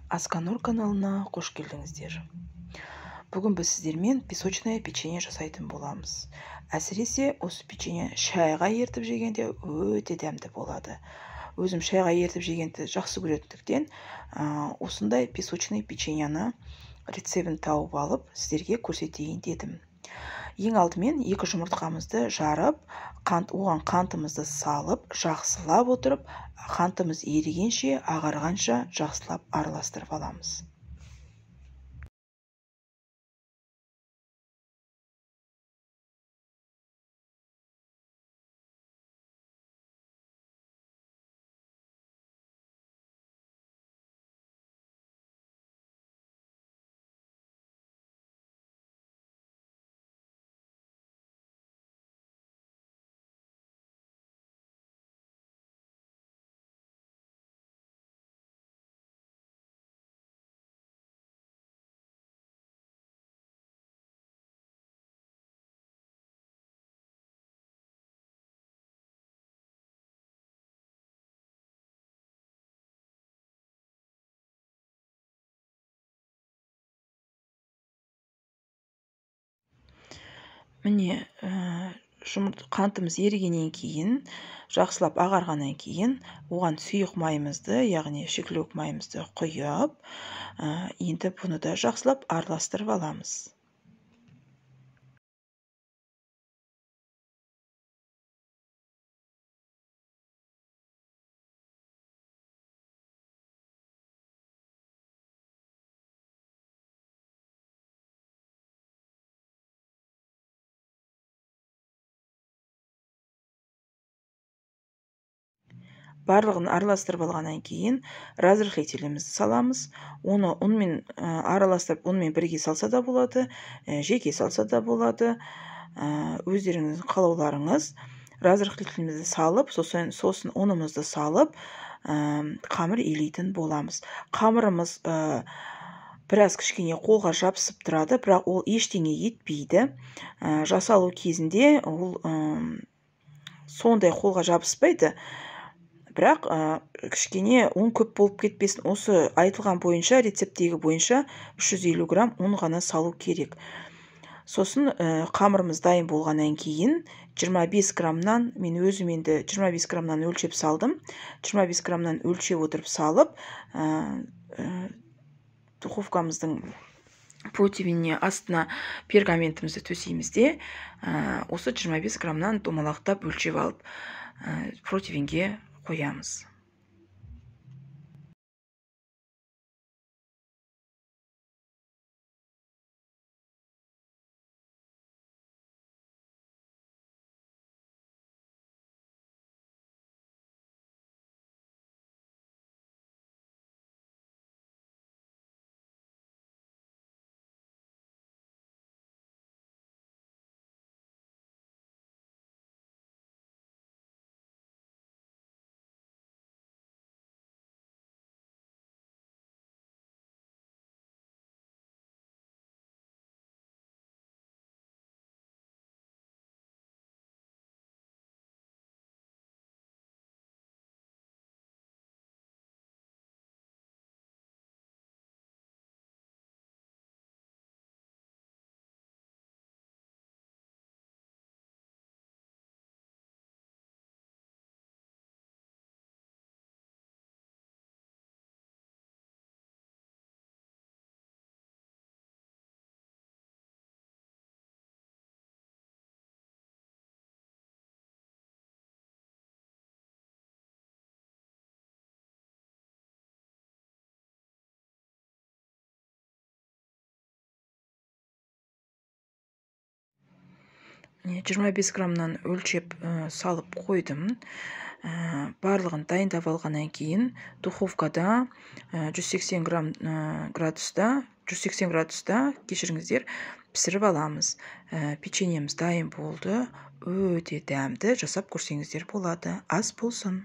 Асканур каналына қош келдіңіздер. Бүгін біз сіздермен песочное печенье жасайтын боламыз. Әсіресе осы печенье шайға ертіп жегенде өте дәмді болады. Өзім шайға ертіп жегенді жақсы көретіндіктен осындай песочный печеньені рецебін тауып алып сіздерге көрсетейін дедім. Ең алдымен 2 жұмыртқамызды жарып, оған қантымызды салып, жақсылап отырып, қантымыз ерігенше, ағарғанша жақсылап араластырып аламыз. Міне, қантымыз ерігеннен кейін, жақсылап ағарғаннан кейін, оған сұйық майымызды, яғни шикілөк майымызды құйып, енді бұны да жақсылап араластырып аламыз. Барлығын араластырып алғаннан кейін разрыхлителімізді саламыз. Оны ұнмен араластырып, ұнмен бірге салса да болады, жеке салса да болады. Өздеріңіздің қалауларыңыз. Разрыхлителімізді салып, сосын ұнымызды салып, қамыр илейтін боламыз. Қамырымыз біраз кішкене қолға жабысып тұрады, бірақ ол ештеңе етпейді. Жасалу кезінде ол сондай қолға жабыспайды. Бірақ кішкене ұн көп болып кетпесін. Осы айтылған бойынша, рецептегі бойынша 350 грамм ұн ғана салу керек. Сосын қамырымыз дайын болғаннан кейін 25 граммнан, мен өзім енді 25 граммнан өлшеп салдым. 25 граммнан өлшеп отырып салып, духовкамыздың противеніне астына пергаментімізді төсейміз де, осы 25 граммнан домалақтап өлшеп алып, противенге қоямыз. Міне, 25 граммнан өлшеп салып қойдым. Барлығын дайындап алғаннан кейін духовкада 180 градуста, кешіріңіздер, пісіріп аламыз. Печеньеміз дайын болды. Өте дәмді, жасап көрсеңіздер болады. Ас болсын.